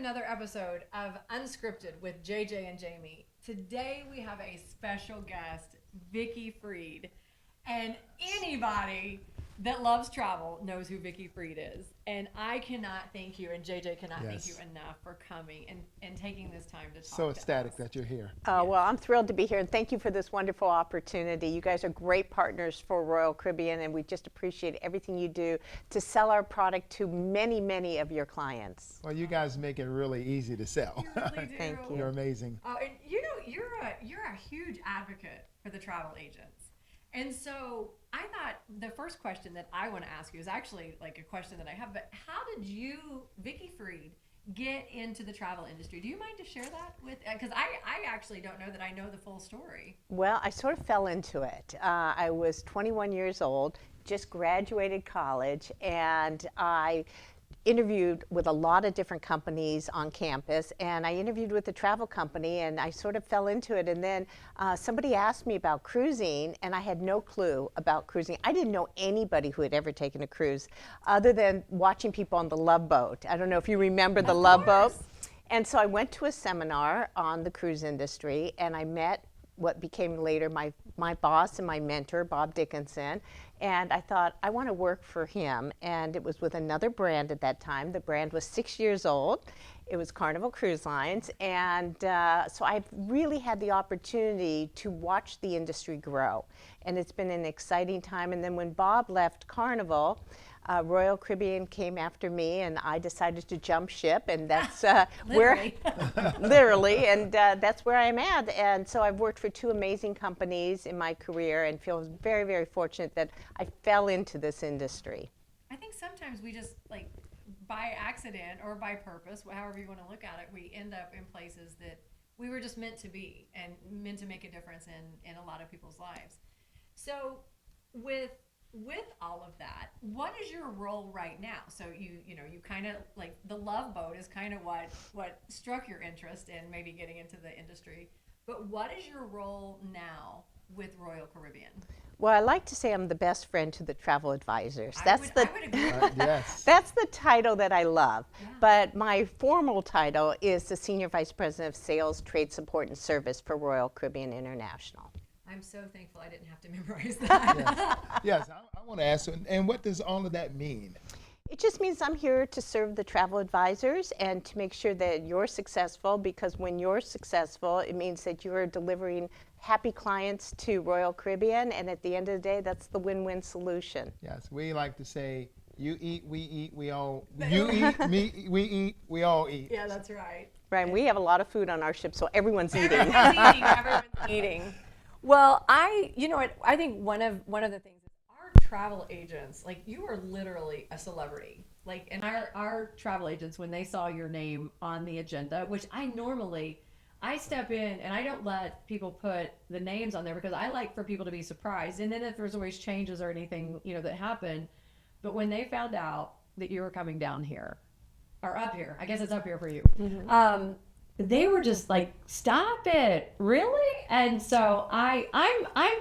another episode of Unscripted with JJ and Jamie. Today we have a special guest, Vicki Freed. And anybody that loves travel knows who Vicki Freed is. And I cannot thank you, and JJ cannot thank you enough for coming and taking this time to talk so to ecstatic us. that you're here. Well, I'm thrilled to be here, and thank you for this wonderful opportunity. You guys are great partners for Royal Caribbean, and we just appreciate everything you do to sell our product to many, many of your clients. Well, you guys make it really easy to sell. You really do. Thank you. You're amazing. Oh, and you know, you're a huge advocate for the travel agents. And so I thought the first question that I want to ask you is actually like a question that I have, but how did you, Vicki Freed, get into the travel industry? Do you mind to share that with, because I actually don't know that I know the full story. Well, I sort of fell into it. I was 21 years old, just graduated college, and I interviewed with a lot of different companies on campus, and I interviewed with a travel company, and I sort of fell into it. And then somebody asked me about cruising, and I had no clue about cruising. I didn't know anybody who had ever taken a cruise other than watching people on the Love Boat. I don't know if you remember the Love Boat. And so I went to a seminar on the cruise industry, and I met what became later my boss and my mentor, Bob Dickinson. And I thought, I want to work for him. And it was with another brand at that time. The brand was 6 years old. It was Carnival Cruise Lines. And so I've really had the opportunity to watch the industry grow. And it's been an exciting time. And then when Bob left Carnival, Royal Caribbean came after me, and I decided to jump ship, and that's Literally. literally, and that's where I'm at. And so I've worked for two amazing companies in my career, and feel very, very fortunate that I fell into this industry. I think sometimes we just, like, by accident or by purpose, however you want to look at it, we end up in places that we were just meant to be and meant to make a difference in a lot of people's lives. So with all of that, what is your role right now? So you kind of, like, the Love Boat is kind of what struck your interest in maybe getting into the industry. But what is your role now with Royal Caribbean? Well, I like to say I'm the best friend to the travel advisors. I would agree. Yes. That's the title that I love. Yeah. But my formal title is the Senior Vice President of Sales, Trade Support, and Service for Royal Caribbean International. I'm so thankful I didn't have to memorize that. Yes, I want to ask, and what does all of that mean? It just means I'm here to serve the travel advisors and to make sure that you're successful, because when you're successful, it means that you're delivering happy clients to Royal Caribbean, and at the end of the day, that's the win-win solution. Yes, we like to say, you eat, we all, you eat, we eat, we all eat. Yeah, that's right. Right, and we have a lot of food on our ship, so everyone's eating. Everyone's eating. Well, I think one of the things is our travel agents, like, you are literally a celebrity. Like, and our travel agents, when they saw your name on the agenda, which I step in and I don't let people put the names on there because I like for people to be surprised. And then if there's always changes or anything, that happen. But when they found out that you were coming down here, or up here, I guess it's up here for you. Mm-hmm. They were just like, stop it, really? And so I'm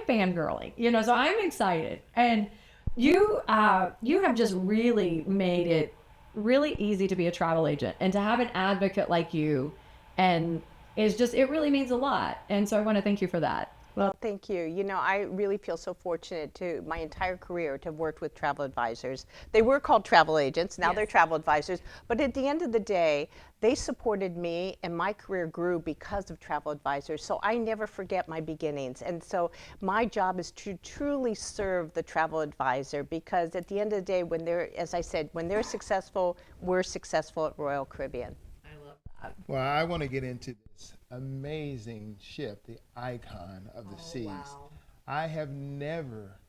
fangirling, so I'm excited. And you have just really made it really easy to be a travel agent and to have an advocate like you, and it really means a lot. And so I want to thank you for that. Well, thank you. I really feel so fortunate to my entire career to have worked with travel advisors. They were called travel agents, now they're travel advisors. But at the end of the day, they supported me, and my career grew because of travel advisors. So I never forget my beginnings. And so my job is to truly serve the travel advisor, because at the end of the day, when they're successful, we're successful at Royal Caribbean. I love that. Well, I want to get into this amazing ship, the icon of the seas. Wow. I have never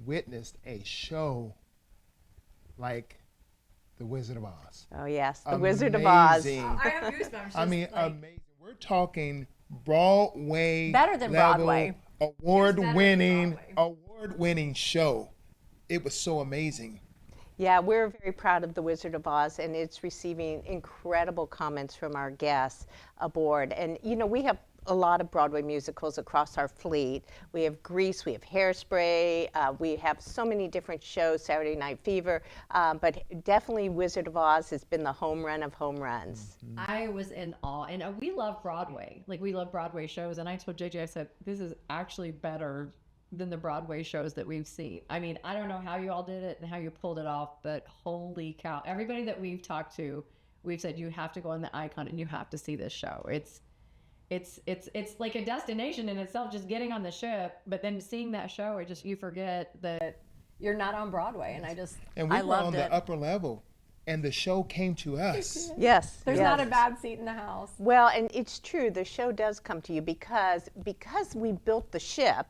witnessed a show like The Wizard of Oz. Oh yes, The Wizard of Oz. Amazing. I have goosebumps. Amazing. We're talking Broadway Better than level, Broadway. award-winning show. It was so amazing. Yeah, we're very proud of The Wizard of Oz, and it's receiving incredible comments from our guests aboard. And we have a lot of Broadway musicals across our fleet. We have Grease, we have Hairspray, we have so many different shows, Saturday Night Fever, but definitely Wizard of Oz has been the home run of home runs. I was in awe, and we love Broadway. Like, we love Broadway shows, and I told JJ, I said, this is actually better than the Broadway shows that we've seen. I mean, I don't know how you all did it and how you pulled it off, but holy cow. Everybody that we've talked to, we've said, you have to go on the Icon and you have to see this show. It's like a destination in itself, just getting on the ship, but then seeing that show, it just, you forget that you're not on Broadway. And we I were loved on it. the upper level, and the show came to us. Yes. There's yes. not a bad seat in the house. Well, and it's true, the show does come to you because we built the ship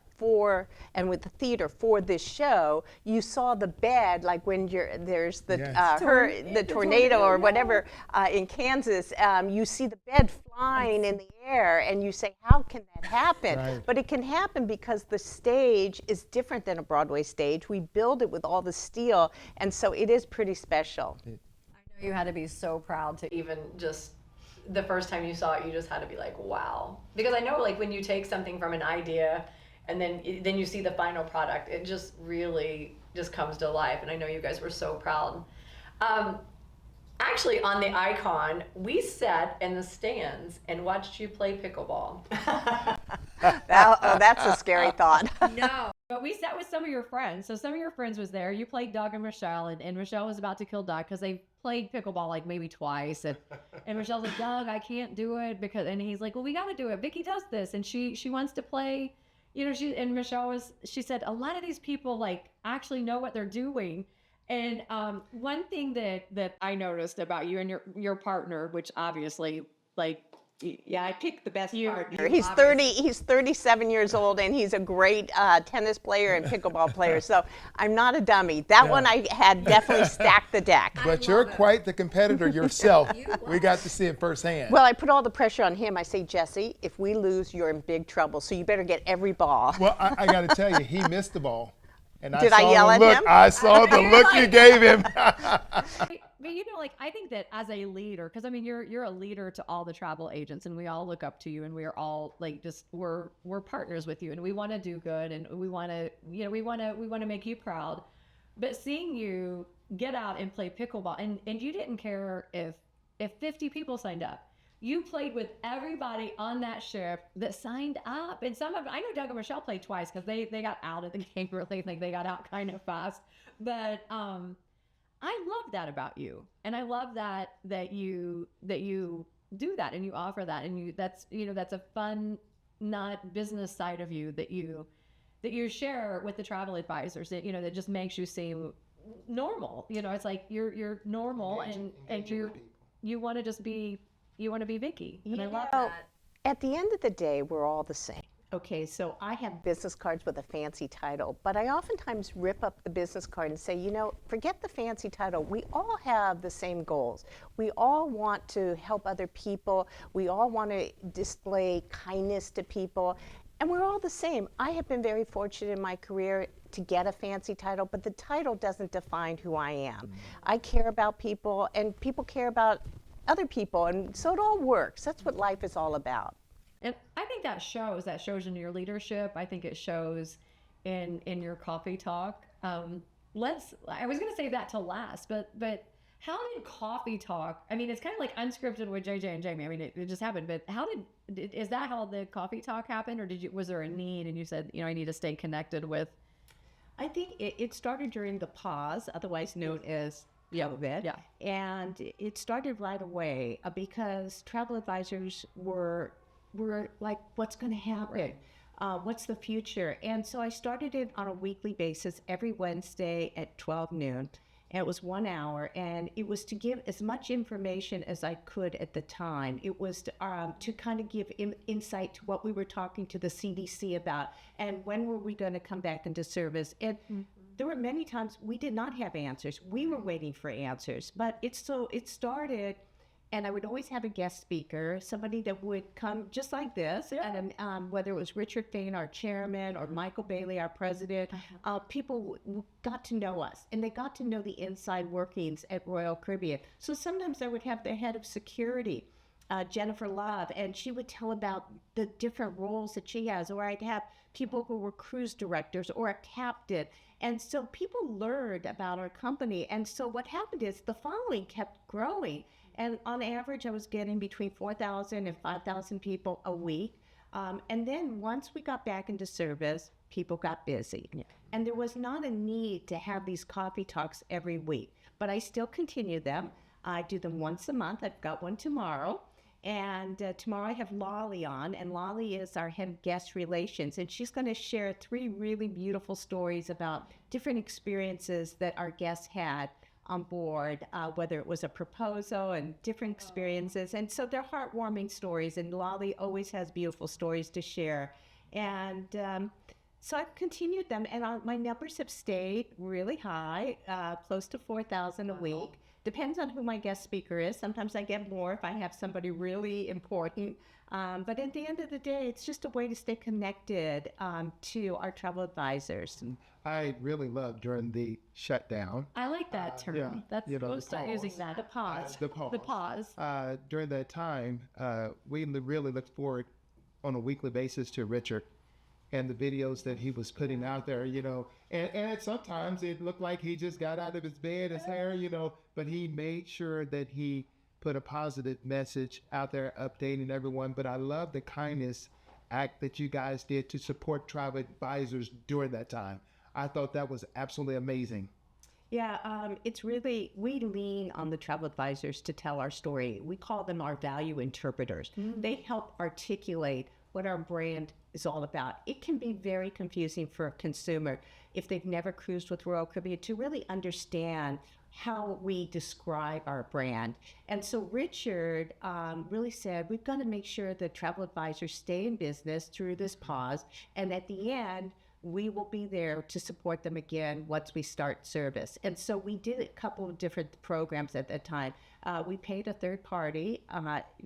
and with the theater for this show, you saw the bed, like when there's the Yes. the tornado or whatever in Kansas, you see the bed flying in the air and you say, how can that happen? Right. But it can happen because the stage is different than a Broadway stage. We build it with all the steel, and so it is pretty special. I know you had to be so proud to even just, the first time you saw it, you just had to be like, wow. Because I know, like, when you take something from an idea and then you see the final product, it just really just comes to life. And I know you guys were so proud. Actually, on the Icon, we sat in the stands and watched you play pickleball. That's a scary thought. No, but we sat with some of your friends. So some of your friends was there. You played Doug and Michelle, and Michelle was about to kill Doug because they played pickleball like maybe twice. And Michelle's like, Doug, I can't do it and he's like, well, we got to do it. Vicki does this, and she wants to play. And Michelle she said, a lot of these people like actually know what they're doing. And one thing that I noticed about you and your partner, which obviously, like, Yeah, I picked the best partner. He's 30. He's 37 years old, and he's a great tennis player and pickleball player. So I'm not a dummy. That one I had definitely stacked the deck. But you're quite the competitor yourself. We got to see it firsthand. Well, I put all the pressure on him. I say, Jesse, if we lose, you're in big trouble. So you better get every ball. Well, I got to tell you, he missed the ball. And Did I yell at him? I saw the look you gave him. But like, I think that as a leader, because I mean, you're a leader to all the travel agents, and we all look up to you, and we are all like, we're partners with you, and we want to do good, and we want to, we want to make you proud. But seeing you get out and play pickleball, and you didn't care if 50 people signed up. You played with everybody on that ship that signed up. And some of them, I know Doug and Michelle played twice because they got out of the game really. Like, they got out kind of fast. But I love that about you. And I love that you do that and you offer that. And that's a fun, not business side of you that you share with the travel advisors that, that just makes you seem normal. It's like you're normal and you want to just be. You want to be Vicki, and I love that. At the end of the day, we're all the same. Okay, so I have Business cards with a fancy title, but I oftentimes rip up the business card and say, forget the fancy title. We all have the same goals. We all want to help other people. We all want to display kindness to people, and we're all the same. I have been very fortunate in my career to get a fancy title, but the title doesn't define who I am. Mm-hmm. I care about people, and people care about other people, and so it all works. That's what life is all about. And I think that shows in your leadership. I think it shows in your coffee talk. I was going to say that to last, but how did coffee talk? I mean, it's kind of like Unscripted with JJ and Jamie. I mean, it just happened. But is that how the coffee talk happened, or was there a need and you said, I need to stay connected with? I think it started during the pause, otherwise known as Yellow Bed. Yeah. And it started right away because travel advisors were like, what's going to happen? Right. What's the future? And so I started it on a weekly basis every Wednesday at 12 noon. And it was 1 hour, and it was to give as much information as I could at the time. It was to kind of give insight to what we were talking to the CDC about, and when were we going to come back into service. And there were many times we did not have answers. We were waiting for answers, but it started, and I would always have a guest speaker, somebody that would come just like this, and whether it was Richard Fain, our chairman, or Michael Bailey, our president, people got to know us, and they got to know the inside workings at Royal Caribbean. So sometimes I would have the head of security Jennifer Love, and she would tell about the different roles that she has. Or I'd have people who were cruise directors or a captain. And so people learned about our company. And so what happened is the following kept growing. And on average, I was getting between 4,000 and 5,000 people a week. And then once we got back into service, people got busy. Yeah. And there was not a need to have these coffee talks every week. But I still continue them. I do them once a month. I've got one tomorrow. And tomorrow I have Lolly on, and Lolly is our head of guest relations, and she's going to share 3 really beautiful stories about different experiences that our guests had on board, whether it was a proposal and different experiences. And so they're heartwarming stories, and Lolly always has beautiful stories to share. And so I've continued them, and my numbers have stayed really high, close to 4,000 a week. Depends on who my guest speaker is. Sometimes I get more if I have somebody really important. But at the end of the day, it's just a way to stay connected to our travel advisors. I really loved during the shutdown. I like that term. Yeah, That's you know, we'll start using that. The pause. The pause. The pause. During that time, we really looked forward on a weekly basis to Richard and the videos that he was putting out there, you know, and sometimes it looked like he just got out of his bed, his hair, you know, but he made sure that he put a positive message out there, updating everyone. But I love the kindness act that you guys did to support travel advisors during that time. I thought that was absolutely amazing. Yeah, it's really, we lean on the travel advisors to tell our story. We call them our value interpreters. Mm-hmm. They help articulate what our brand is all about. It can be very confusing for a consumer if they've never cruised with Royal Caribbean to really understand how we describe our brand. And so Richard really said, we've got to make sure that travel advisors stay in business through this pause. And at the end, we will be there to support them again once we start service. And so we did a couple of different programs at that time. We paid a third party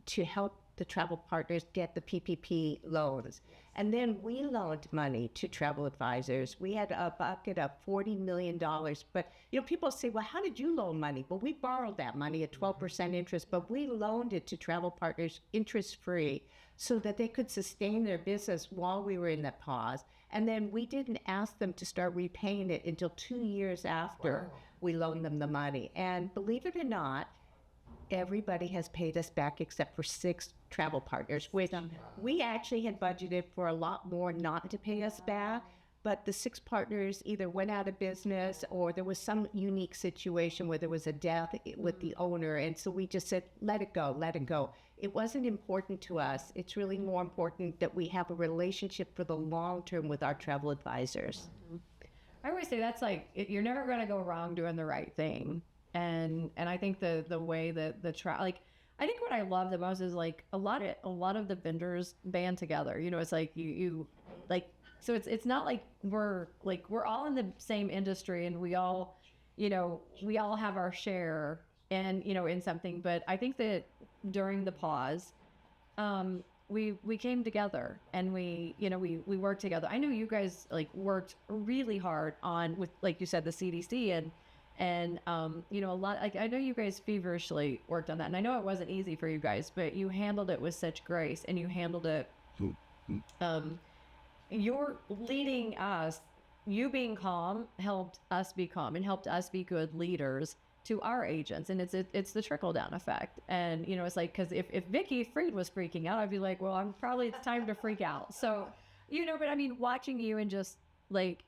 to help the travel partners get the PPP loans. And then we loaned money to travel advisors. We had a bucket of $40 million. But, you know, people say, well, how did you loan money? Well, we borrowed that money at 12% interest, but we loaned it to travel partners interest-free so that they could sustain their business while we were in that pause. And then we didn't ask them to start repaying it until 2 years after we loaned them the money. And believe it or not, everybody has paid us back except for 6 travel partners, which we actually had budgeted for a lot more not to pay us back. But the 6 partners either went out of business or there was some unique situation where there was a death with the owner. And so we just said, let it go, let it go. It wasn't important to us. It's really more important that we have a relationship for the long term with our travel advisors. I always say that's like, you're never going to go wrong doing the right thing. And I think the way that I think what I love the most is like a lot of the vendors band together. You know, it's like you like, so it's not like we're all in the same industry and we all have our share and, you know, in something. But I think that during the pause, we came together and we worked together. I know you guys like worked really hard on with, like you said, the CDC and you know, a lot, like I know you guys feverishly worked on that, and I know it wasn't easy for you guys, but you handled it with such grace, and you handled it. You're leading us. You being calm helped us be calm and helped us be good leaders to our agents, and it's the trickle down effect. And you know, it's like, because if Vicki Freed was freaking out, I'd be like, well, it's time to freak out. So, you know, but I mean, watching you and just like,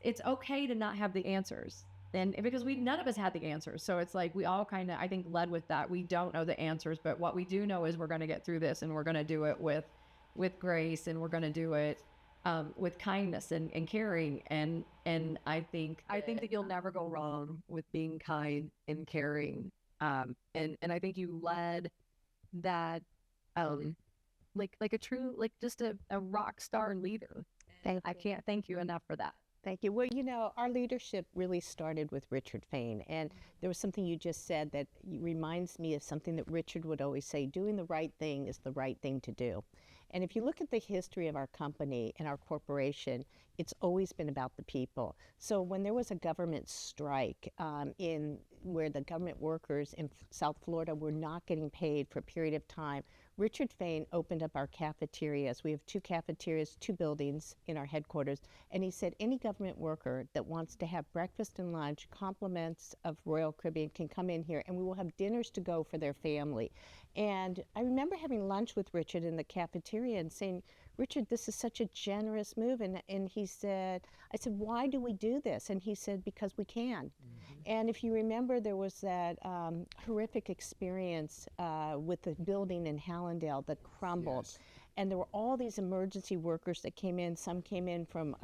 it's okay to not have the answers. And because none of us had the answers. So it's like we all kind of, I think, led with that. We don't know the answers, but what we do know is we're going to get through this, and we're going to do it with grace, and we're going to do it with kindness and caring. And I think that you'll never go wrong with being kind and caring. And I think you led that like a true, like just a rock star leader. I can't thank you enough for that. Thank you. Well, you know, our leadership really started with Richard Fain, and there was something you just said that reminds me of something that Richard would always say: doing the right thing is the right thing to do. And if you look at the history of our company and our corporation, it's always been about the people. So when there was a government strike where the government workers in South Florida were not getting paid for a period of time, Richard Fain opened up our cafeterias. We have 2 cafeterias, 2 buildings in our headquarters. And he said any government worker that wants to have breakfast and lunch, compliments of Royal Caribbean, can come in here, and we will have dinners to go for their family. And I remember having lunch with Richard in the cafeteria and saying, Richard, this is such a generous move. And he said, I said, why do we do this? And he said, because we can. And if you remember, there was that horrific experience with the building in Hallandale that crumbled. Yes. And there were all these emergency workers that came in. Some came in from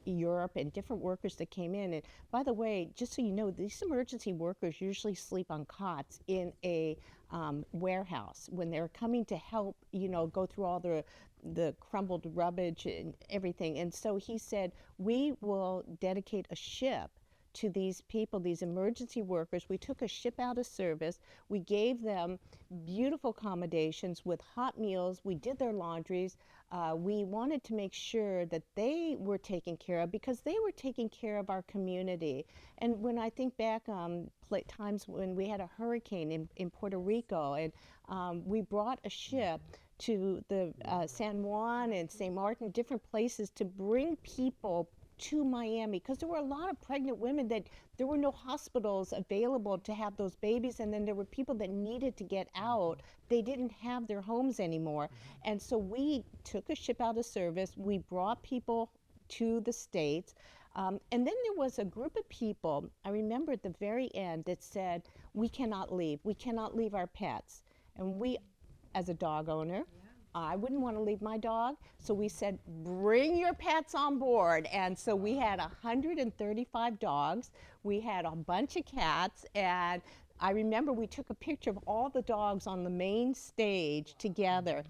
Europe, and different workers that came in. And by the way, just so you know, these emergency workers usually sleep on cots in a warehouse when they're coming to help, go through all the crumbled rubbish and everything. And so he said, we will dedicate a ship to these people, these emergency workers. We took a ship out of service. We gave them beautiful accommodations with hot meals. We did their laundries. We wanted to make sure that they were taken care of because they were taking care of our community. And when I think back times when we had a hurricane in Puerto Rico, and we brought a ship to the San Juan and St. Martin, different places, to bring people to Miami, because there were a lot of pregnant women that there were no hospitals available to have those babies, and then there were people that needed to get out. They didn't have their homes anymore. And so we took a ship out of service. We brought people to the States. And then there was a group of people, I remember at the very end, that said, we cannot leave. We cannot leave our pets. And we, as a dog owner, I wouldn't want to leave my dog, so we said, bring your pets on board. And so we had 135 dogs, we had a bunch of cats, and I remember we took a picture of all the dogs on the main stage together.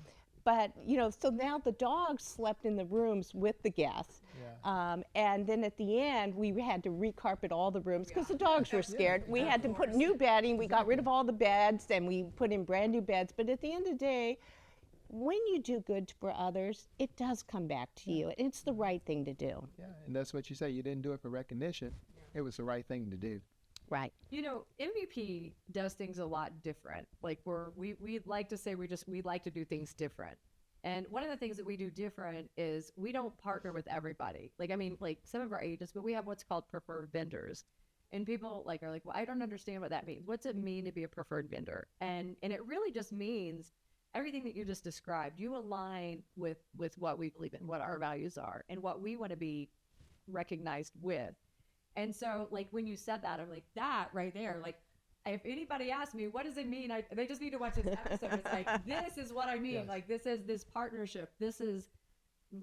But, so now the dogs slept in the rooms with the guests. And then at the end, we had to recarpet all the rooms because the dogs were scared. We had to put new bedding. We got rid of all the beds, and we put in brand new beds. But at the end of the day, when you do good for others, it does come back to you. It's the right thing to do. Yeah, and that's what you say. You didn't do it for recognition. It was the right thing to do. Right. MVP does things a lot different. Like we like to say we like to do things different. And one of the things that we do different is we don't partner with everybody. Like some of our agents, but we have what's called preferred vendors. And people are like, well, I don't understand what that means. What's it mean to be a preferred vendor? And it really just means everything that you just described. You align with what we believe in, what our values are, and what we want to be recognized with. And so, when you said that, I'm like, that right there, if anybody asks me, what does it mean? They just need to watch this episode. It's this is what I mean. Yes. This is this partnership.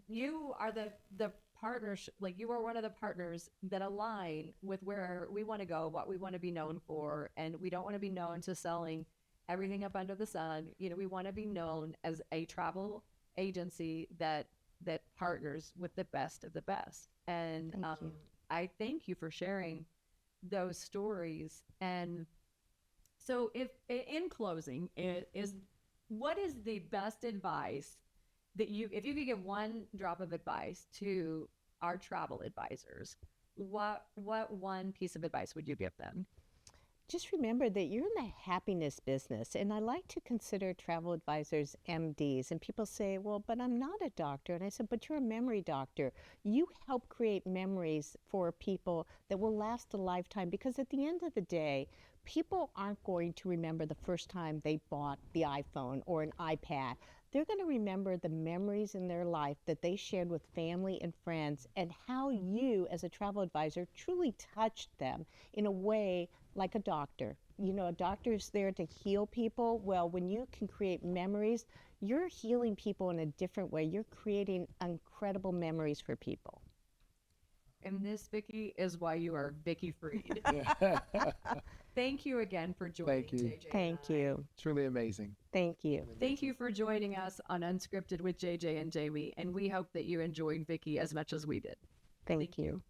You are the partnership. You are one of the partners that align with where we want to go, what we want to be known for. And we don't want to be known to selling everything up under the sun. We want to be known as a travel agency that partners with the best of the best. And I thank you for sharing those stories. And so if in closing, what is the best advice that if you could give one drop of advice to our travel advisors, what one piece of advice would you give them? Just remember that you're in the happiness business, and I like to consider travel advisors MDs. And people say, well, but I'm not a doctor. And I said, but you're a memory doctor. You help create memories for people that will last a lifetime, because at the end of the day, people aren't going to remember the first time they bought the iPhone or an iPad. They're going to remember the memories in their life that they shared with family and friends, and how you, as a travel advisor, truly touched them in a way like a doctor. A doctor is there to heal people. Well, when you can create memories, you're healing people in a different way. You're creating incredible memories for people. And this, Vicki, is why you are Vicki Freed. Thank you again for joining. Thank you. JJ. Thank you. Truly amazing. Thank you. Thank you for joining us on Unscripted with JJ and Jamie, and we hope that you enjoyed Vicki as much as we did. Thank you.